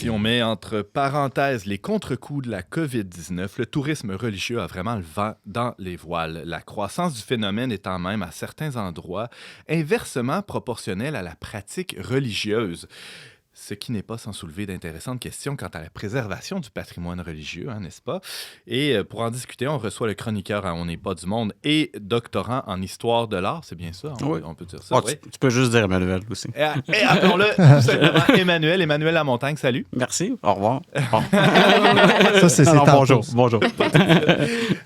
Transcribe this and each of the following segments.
Si on met entre parenthèses les contre-coups de la COVID-19, le tourisme religieux a vraiment le vent dans les voiles. La croissance du phénomène étant même, à certains endroits, inversement proportionnelle à la pratique religieuse. Ce qui n'est pas sans soulever d'intéressantes questions quant à la préservation du patrimoine religieux, n'est-ce pas? Et pour en discuter, on reçoit le chroniqueur à On n'est pas du monde et doctorant en histoire de l'art, c'est bien ça? Oui. On peut dire ça, oui. Tu peux juste dire Emmanuel aussi. Et appelons-le tout simplement Emmanuel Lamontagne, salut. Merci, au revoir. Ça, c'est bonjour.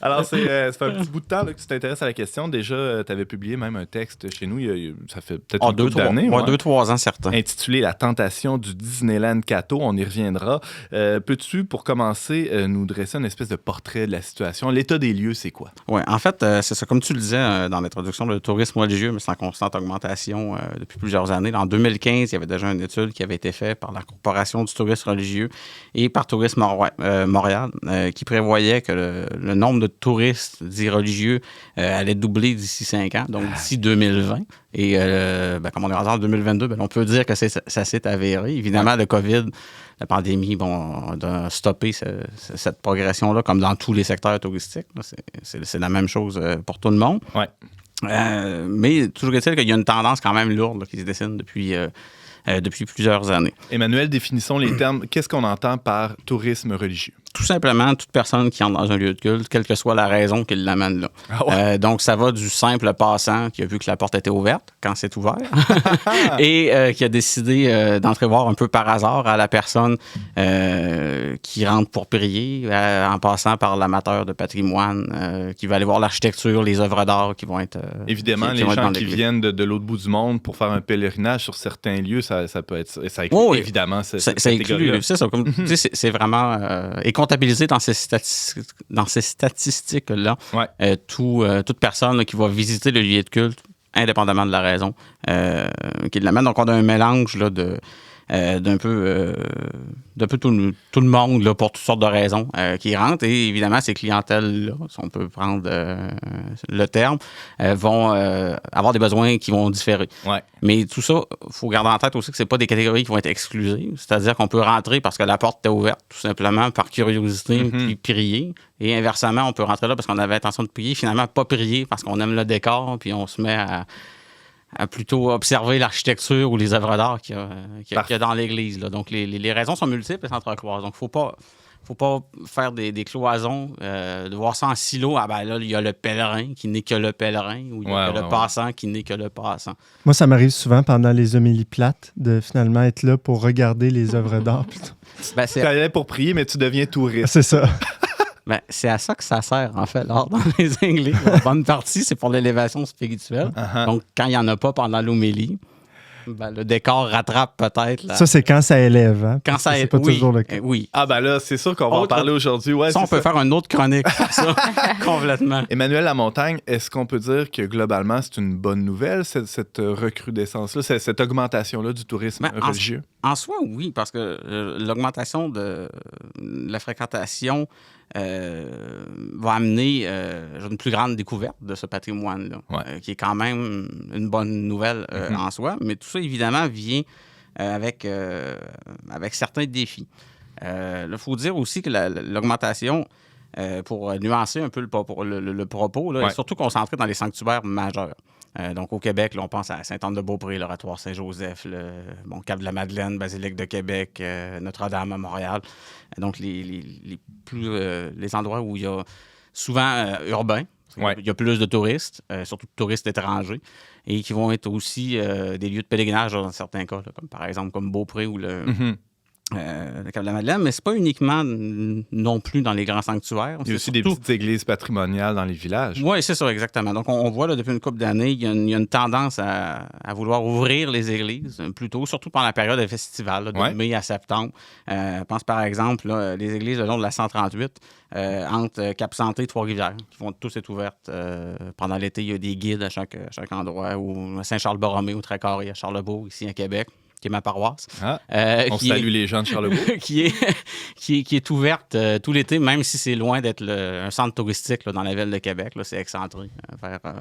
Alors, ça fait un petit bout de temps là, que tu t'intéresses à la question. Déjà, tu avais publié même un texte chez nous, ça fait peut-être une couple d'années. 2-3 ans, certains. Intitulé « La tentation du Disneyland Cato », on y reviendra. Peux-tu, pour commencer, nous dresser une espèce de portrait de la situation? L'état des lieux, c'est quoi? Oui, en fait, c'est ça. Comme tu le disais dans l'introduction, le tourisme religieux, mais c'est en constante augmentation depuis plusieurs années. En 2015, il y avait déjà une étude qui avait été faite par la Corporation du tourisme religieux et par Tourisme Montréal qui prévoyait que le nombre de touristes dits religieux allait doubler d'ici 5 ans, donc d'ici 2020. Et comme on est en 2022, on peut dire que ça s'est avéré. Évidemment, le COVID, la pandémie, a stoppé cette progression-là, comme dans tous les secteurs touristiques. C'est la même chose pour tout le monde. Ouais. Mais toujours est-il qu'il y a une tendance quand même lourde qui se dessine depuis plusieurs années. Emmanuel, définissons les termes. Qu'est-ce qu'on entend par tourisme religieux? Tout simplement, toute personne qui entre dans un lieu de culte, quelle que soit la raison qui l'amène là. Ah ouais. Donc, ça va du simple passant qui a vu que la porte était ouverte quand c'est ouvert et qui a décidé d'entrer voir un peu par hasard à la personne qui rentre pour prier, en passant par l'amateur de patrimoine qui va aller voir l'architecture, les œuvres d'art qui vont être... Évidemment, les gens qui viennent de l'autre bout du monde pour faire un pèlerinage sur certains lieux, ça peut être... Ça inclut, évidemment, cette catégorie-là. C'est ça. Comme tu dis, c'est vraiment... et comptabilisé dans ces statistiques-là, toute personne là, qui va visiter le lieu de culte, indépendamment de la raison qui l'amène. Donc, on a un mélange là, d'un peu tout le monde là, pour toutes sortes de raisons qui rentrent. Et évidemment, ces clientèles-là, si on peut prendre le terme, vont avoir des besoins qui vont différer. Ouais. Mais tout ça, il faut garder en tête aussi que ce pas des catégories qui vont être exclusives. C'est-à-dire qu'on peut rentrer parce que la porte était ouverte, tout simplement, par curiosité, puis prier. Et inversement, on peut rentrer là parce qu'on avait l'intention de prier, finalement, pas prier parce qu'on aime le décor, puis on se met à plutôt observer l'architecture ou les œuvres d'art qu'il y a dans l'église. Là. Donc, les raisons sont multiples et s'entrecroisent. Donc, il ne faut pas faire des cloisons, de voir ça en silo. Ah ben là, il y a le pèlerin qui n'est que le pèlerin ou il y a le passant qui n'est que le passant. Moi, ça m'arrive souvent pendant les homélies plates de finalement être là pour regarder les œuvres d'art. Tu allais pour prier, mais tu deviens touriste. C'est ça. Ben, c'est à ça que ça sert, en fait, l'art dans les églises. En bonne partie, c'est pour l'élévation spirituelle. Donc, quand il n'y en a pas pendant l'homélie, le décor rattrape peut-être. Ça, c'est quand ça élève. Hein? Quand ça c'est pas toujours le cas. Oui. Ah, ben là, c'est sûr qu'on va en parler aujourd'hui. Ouais, ça, on peut faire une autre chronique sur ça, complètement. Emmanuel Lamontagne, est-ce qu'on peut dire que globalement, c'est une bonne nouvelle, cette recrudescence-là, cette augmentation-là du tourisme religieux? En soi, oui, parce que l'augmentation de la fréquentation va amener une plus grande découverte de ce patrimoine-là, qui est quand même une bonne nouvelle en soi. Mais tout ça, évidemment, vient avec certains défis. Il faut dire aussi que l'augmentation, pour nuancer un peu le propos, là, est surtout concentrée dans les sanctuaires majeurs. Donc, au Québec, là, on pense à Sainte-Anne-de-Beaupré, l'Oratoire Saint-Joseph, Cap de la Madeleine, Basilique de Québec, Notre-Dame à Montréal. Donc, les endroits où il y a souvent urbains, il y a plus de touristes, surtout de touristes étrangers, et qui vont être aussi des lieux de pèlerinage dans certains cas, là, comme par exemple comme Beaupré ou le Cap de la Madeleine, mais c'est pas uniquement non plus dans les grands sanctuaires. Il y a aussi des petites églises patrimoniales dans les villages. Oui, c'est ça, exactement. Donc, on voit là, depuis une couple d'années, il y a une tendance à vouloir ouvrir les églises, plutôt, surtout pendant la période des festivals, là, de mai à septembre. Je pense par exemple là, les églises le long de la 138, entre Cap-Santé et Trois-Rivières, qui vont tous être ouvertes. Pendant l'été, il y a des guides à chaque endroit, ou Saint-Charles-Borromée ou Trait-Carré à Charlebourg, ici à Québec. qui est ma paroisse. On salue les gens de Charlebourg. qui est ouverte tout l'été, même si c'est loin d'être un centre touristique là, dans la ville de Québec. Là, c'est excentré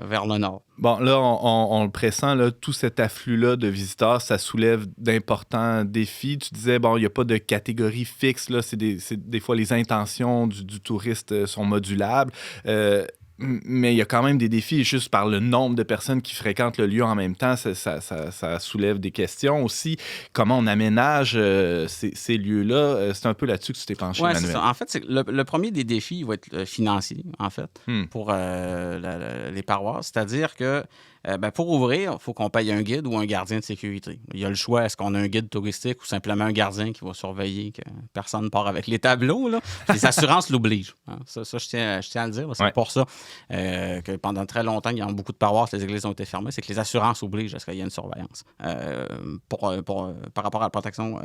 vers le nord. Bon, là, on le pressent, là, tout cet afflux-là de visiteurs, ça soulève d'importants défis. Tu disais, bon, il n'y a pas de catégorie fixe. Là, c'est des fois, les intentions du touriste sont modulables. Mais il y a quand même des défis, juste par le nombre de personnes qui fréquentent le lieu en même temps, ça soulève des questions aussi. Comment on aménage ces lieux-là? C'est un peu là-dessus que tu t'es penché, Oui, Manuel. c'est ça. En fait, le premier des défis va être financier, en fait, pour les paroisses. C'est-à-dire que pour ouvrir, il faut qu'on paye un guide ou un gardien de sécurité. Il y a le choix, est-ce qu'on a un guide touristique ou simplement un gardien qui va surveiller que personne ne part avec les tableaux, là? Les assurances l'obligent. Hein? Ça, je tiens à le dire. C'est pour ça que pendant très longtemps, il y a beaucoup de paroisses, les églises ont été fermées. C'est que les assurances obligent à ce qu'il y ait une surveillance par rapport à la protection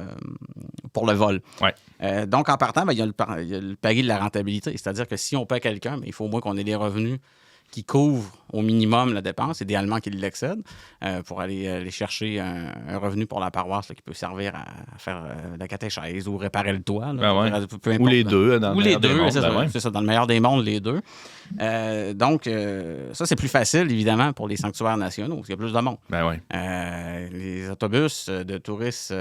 pour le vol. Ouais. Donc, en partant, il y a le pari de la rentabilité. C'est-à-dire que si on paie quelqu'un, il faut au moins qu'on ait des revenus qui couvre au minimum la dépense, idéalement qu'il l'excède, pour aller chercher un revenu pour la paroisse là, qui peut servir à faire la catéchèse ou réparer le toit. Là, peu importe, ou les deux. Dans le deux, mondes, c'est ça, dans le meilleur des mondes, les deux. Donc, ça, c'est plus facile, évidemment, pour les sanctuaires nationaux, parce qu'il y a plus de monde. Les autobus de touristes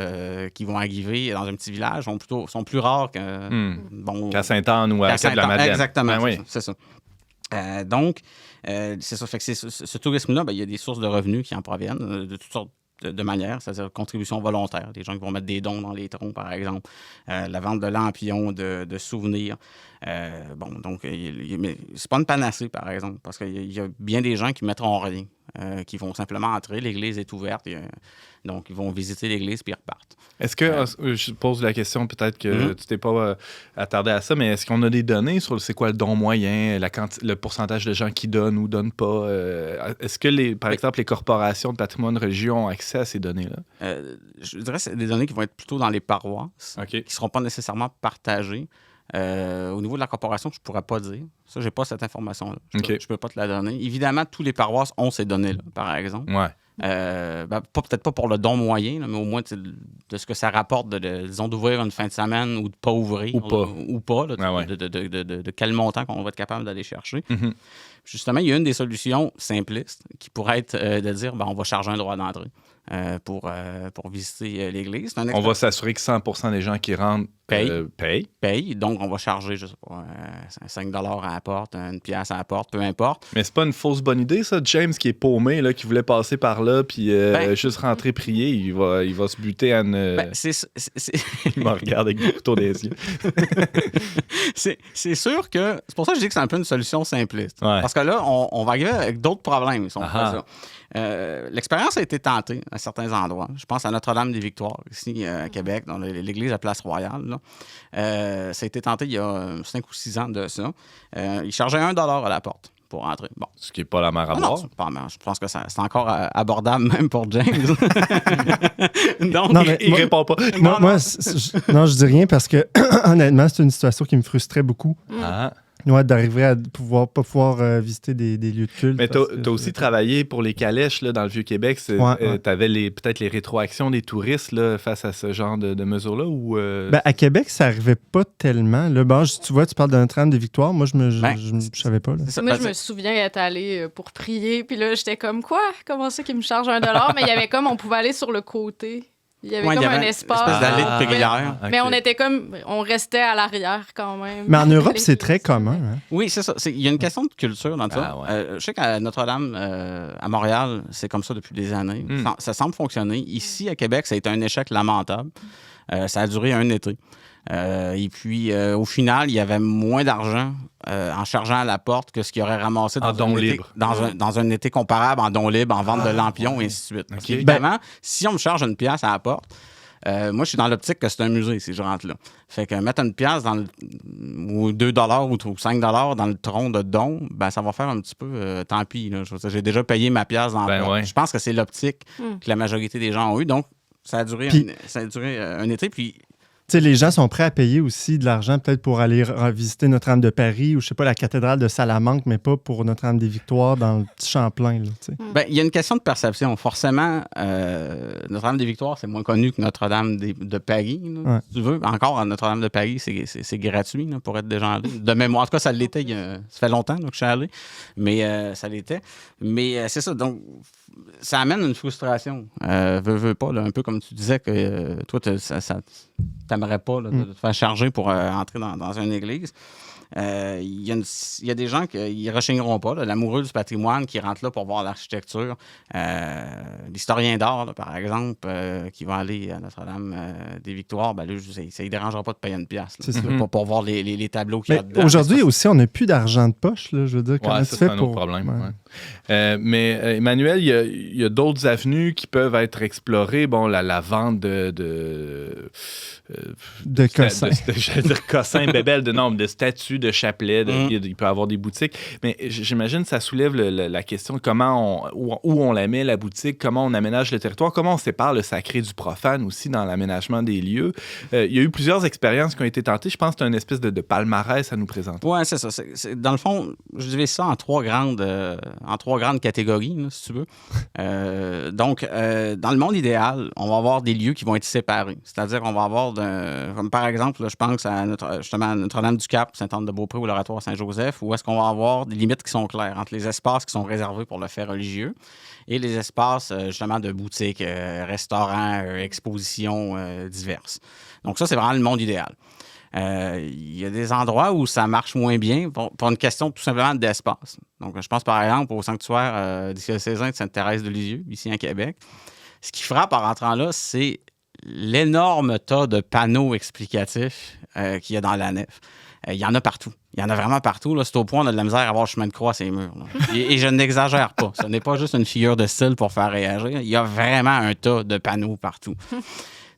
qui vont arriver dans un petit village sont plus rares qu'à Sainte-Anne ou à Cap-de-la-Madeleine. Exactement, c'est ça. Donc, c'est ça. Fait que ce tourisme-là, il y a des sources de revenus qui en proviennent de toutes sortes de manières, c'est-à-dire contribution volontaire, des gens qui vont mettre des dons dans les troncs, par exemple, la vente de lampions, de souvenirs. Donc, mais c'est pas une panacée, par exemple, parce qu'il y a bien des gens qui mettront rien, qui vont simplement entrer, l'église est ouverte, donc ils vont visiter l'église puis ils repartent. Est-ce que, je pose la question, peut-être que tu t'es pas attardé à ça, mais est-ce qu'on a des données sur c'est quoi le don moyen, le pourcentage de gens qui donnent ou donnent pas? Est-ce que, par exemple, les corporations de patrimoine religieux ont accès à ces données-là? Je dirais que c'est des données qui vont être plutôt dans les paroisses, qui ne seront pas nécessairement partagées. Au niveau de la corporation, je ne pourrais pas dire. Ça, je n'ai pas cette information-là. Je ne peux pas te la donner. Évidemment, tous les paroisses ont ces données-là, par exemple. Peut-être pas pour le don moyen, là, mais au moins de ce que ça rapporte, disons, d'ouvrir une fin de semaine ou de ne pas ouvrir. Ou pas là, de quel montant qu'on va être capable d'aller chercher. Justement, il y a une des solutions simplistes qui pourrait être de dire on va charger un droit d'entrée pour visiter l'église. On va s'assurer que 100% des gens qui rentrent payent. Donc, on va charger, je sais pas, 5 $ à la porte, une pièce à la porte, peu importe. Mais c'est pas une fausse bonne idée, ça? James, qui est paumé, là, qui voulait passer par là, puis juste rentrer prier, il va se buter à une... Il me regarde avec des couteaux des yeux. C'est sûr que... C'est pour ça que je dis que c'est un peu une solution simpliste. Parce que là, on va arriver avec d'autres problèmes, si on fait ça. L'expérience a été tentée à certains endroits. Je pense à Notre-Dame-des-Victoires, ici à Québec, dans l'église à Place-Royale. Là. Ça a été tenté il y a 5 ou 6 ans de ça. Ils chargeaient 1 $ à la porte pour entrer. Bon. Ce qui n'est pas la mer à boire. Je pense que c'est encore abordable même pour James. Donc, il répond pas. Je dis rien parce que honnêtement, c'est une situation qui me frustrait beaucoup. D'arriver à pas pouvoir visiter des lieux de culte. Mais tu as aussi travaillé pour les calèches là, dans le Vieux-Québec. Tu avais peut-être les rétroactions des touristes là, face à ce genre de mesures-là? Ou à Québec, ça n'arrivait pas tellement. Là, tu vois, tu parles d'un tram de Victoire. Moi, je ne savais pas. Là. Moi, je me souviens être allée pour prier. Puis là, j'étais comme, quoi? Comment ça qu'ils me chargent 1 $? Mais il y avait on pouvait aller sur le côté. Il y avait un espace. Une espèce d'allée de prière. Mais on restait à l'arrière quand même. Mais en Europe, c'est très commun. Hein? Oui, c'est ça. Il y a une question de culture dans ça. Je sais qu'à Notre-Dame, à Montréal, c'est comme ça depuis des années. Ça semble fonctionner. Ici, à Québec, ça a été un échec lamentable. Ça a duré un été. Et puis, au final, il y avait moins d'argent en chargeant à la porte que ce qu'il aurait ramassé dans un été comparable, en don libre, en vente de lampions, et ainsi de suite. Parce qu'évidemment, si on me charge une pièce à la porte, moi, je suis dans l'optique que c'est un musée, si je rentre là. Fait que mettre une pièce ou 2 $ ou 5 $ dans le tronc de don, ça va faire un petit peu tant pis. Là. J'ai déjà payé ma pièce dans le porte. Je pense que c'est l'optique que la majorité des gens ont eu. Donc, ça a duré un été. Puis, les gens sont prêts à payer aussi de l'argent peut-être pour aller visiter Notre-Dame de Paris ou, je sais pas, la cathédrale de Salamanque, mais pas pour Notre-Dame-des-Victoires dans le petit Champlain. Il y a une question de perception. Forcément, Notre-Dame-des-Victoires, c'est moins connu que Notre-Dame de Paris. Là, si tu veux. Encore, à Notre-Dame de Paris, c'est gratuit là, pour être déjà allé. De mémoire, en tout cas, ça l'était. Ça fait longtemps là, que je suis allé, mais ça l'était. Mais c'est ça. Donc, ça amène une frustration. Veux pas, là, un peu comme tu disais que toi, ça t'aimerais pas là, de te faire charger pour entrer dans une église. Il y a des gens qui ne rechigneront pas. Là, l'amoureux du patrimoine qui rentre là pour voir l'architecture. L'historien d'art, là, par exemple, qui va aller à Notre-Dame des Victoires, ben là, ça ne dérangera pas de payer une pièce. Pour voir les tableaux qu'il y a dedans. Aujourd'hui aussi, on n'a plus d'argent de poche. Là, je veux dire, comment tu fais c'est un autre problème. Ouais. Mais Emmanuel, il y a d'autres avenues qui peuvent être explorées. Bon, la vente de cossins. J'allais dire cossins, bébelles, de statues, de chapelets. Il peut y avoir des boutiques. Mais j'imagine que ça soulève la question de où on la met, la boutique, comment on aménage le territoire, comment on sépare le sacré du profane aussi dans l'aménagement des lieux. Il y a eu plusieurs expériences qui ont été tentées. Je pense que tu as une espèce de palmarès à nous présenter. Oui, c'est ça. Dans le fond, je divise ça en trois grandes catégories, là, si tu veux. Donc, dans le monde idéal, on va avoir des lieux qui vont être séparés. C'est-à-dire qu'on va avoir, comme par exemple, là, je pense à Notre-Dame-du-Cap, Sainte-Anne-de-Beaupré ou l'Oratoire Saint-Joseph, où est-ce qu'on va avoir des limites qui sont claires entre les espaces qui sont réservés pour le fait religieux et les espaces, justement, de boutiques, restaurants, expositions diverses. Donc ça, c'est vraiment le monde idéal. Il y a des endroits où ça marche moins bien pour une question tout simplement d'espace. Donc, je pense par exemple au sanctuaire diocésain de Sainte-Thérèse de Lisieux, ici à Québec. Ce qui frappe en rentrant là, c'est l'énorme tas de panneaux explicatifs qu'il y a dans la nef. Il y en a partout. Il y en a vraiment partout. Là. C'est au point, on a de la misère à avoir chemin de croix à ces murs. Et je n'exagère pas. Ce n'est pas juste une figure de style pour faire réagir. Il y a vraiment un tas de panneaux partout.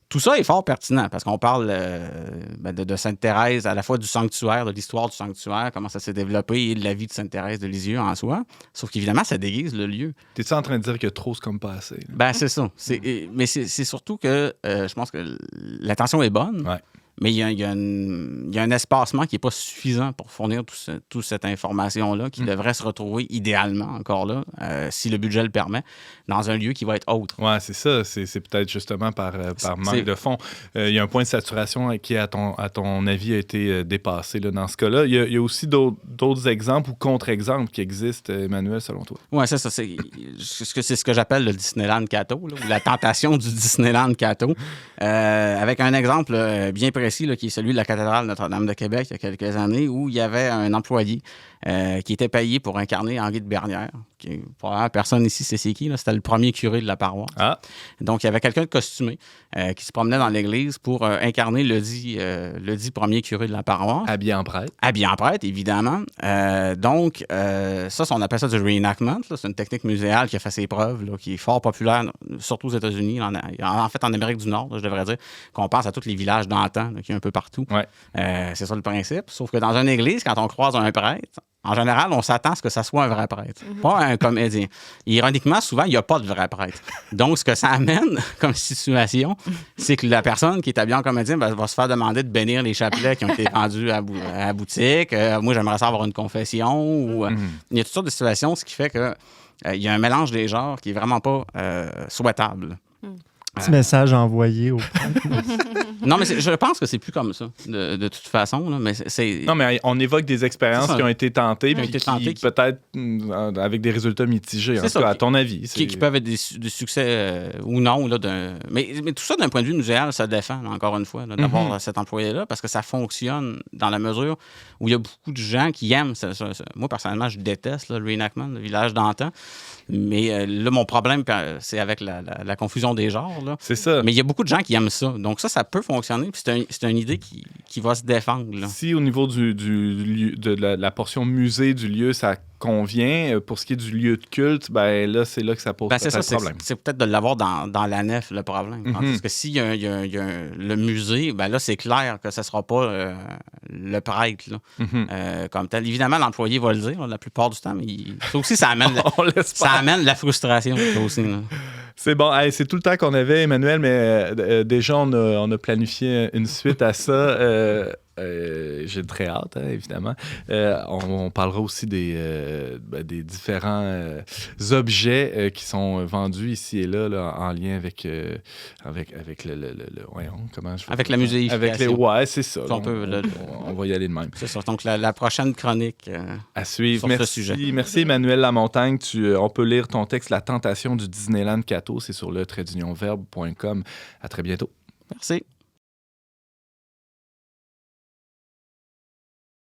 Tout ça est fort pertinent parce qu'on parle de Sainte-Thérèse, à la fois du sanctuaire, de l'histoire du sanctuaire, comment ça s'est développé et de la vie de Sainte-Thérèse de Lisieux en soi. Sauf qu'évidemment, ça déguise le lieu. T'es-tu en train de dire que trop, c'est comme pas assez? C'est ça. Mais c'est surtout que je pense que l'intention est bonne. Ouais. Mais il y a un espacement qui n'est pas suffisant pour fournir toute cette information-là, qui devrait se retrouver idéalement, encore là, si le budget le permet, dans un lieu qui va être autre. Oui, c'est ça. C'est peut-être justement par manque de fonds. Il y a un point de saturation qui, à ton avis, a été dépassé là, dans ce cas-là. Il y a aussi d'autres exemples ou contre-exemples qui existent, Emmanuel, selon toi. Oui, c'est ça. C'est ce que j'appelle le Disneyland Cato, là, ou la tentation du Disneyland Cato, avec un exemple bien précis, là, qui est celui de la cathédrale Notre-Dame de Québec il y a quelques années, où il y avait un employé qui était payé pour incarner Henri de Bernière, qui, probablement personne ici sait c'est qui, là, c'était le premier curé de la paroisse. Ah. Donc, il y avait quelqu'un de costumé qui se promenait dans l'église pour incarner le dit premier curé de la paroisse. Habillé en prêtre. Habillé en prêtre, évidemment. Donc, ça, on appelle ça du reenactment. Là. C'est une technique muséale qui a fait ses preuves, là, qui est fort populaire, surtout aux États-Unis, en fait en Amérique du Nord, là, je devrais dire, qu'on pense à tous les villages d'antan qu'il y a un peu partout. Ouais. C'est ça le principe. Sauf que dans une église, quand on croise un prêtre, en général, on s'attend à ce que ça soit un vrai prêtre, pas un comédien. Ironiquement, souvent, il n'y a pas de vrai prêtre. Donc, ce que ça amène comme situation, c'est que la personne qui est habillée en comédien va se faire demander de bénir les chapelets qui ont été vendus à la boutique. Moi, j'aimerais ça avoir une confession. Il y a toutes sortes de situations, ce qui fait que il y a un mélange des genres qui est vraiment pas souhaitable. Petit message envoyé au prêtre. Non, mais je pense que c'est plus comme ça, de toute façon. Là, mais Non, mais on évoque des expériences qui ont été tentées, puis qui peut-être avec des résultats mitigés, en tout cas, à ton avis. Qui peuvent être des succès ou non. Là, mais tout ça, d'un point de vue muséal, ça défend, là, encore une fois, là, d'avoir cet employé-là, parce que ça fonctionne dans la mesure où il y a beaucoup de gens qui aiment ça. Moi, personnellement, je déteste là, le reenactment, le village d'antan. Mais là, mon problème, c'est avec la confusion des genres. Là. C'est ça. Mais il y a beaucoup de gens qui aiment ça. Donc ça peut fonctionner. Puis c'est une idée qui va se défendre. Là. Si au niveau de la portion musée du lieu, ça convient, pour ce qui est du lieu de culte, ben là, c'est là que ça pose peut-être problème. C'est peut-être de l'avoir dans la nef, le problème. Parce que s'il y a, le musée, ben là, c'est clair que ce ne sera pas le prêtre là, comme tel. Évidemment, l'employé va le dire la plupart du temps, mais ça aussi, ça amène, ça amène la frustration. Ça aussi, là. C'est bon. Hey, c'est tout le temps qu'on avait, Emmanuel, mais déjà, on a planifié une suite à ça. J'ai très hâte, évidemment. On parlera aussi des différents objets qui sont vendus ici et là en lien avec le comment je avec la muséification. Ouais, c'est ça. On va y aller de même. C'est ça. Donc, la prochaine chronique à suivre. Sur ce sujet. Merci, Emmanuel Lamontagne. On peut lire ton texte « La tentation du Disneyland Cato ». C'est sur le-verbe.com. À très bientôt. Merci.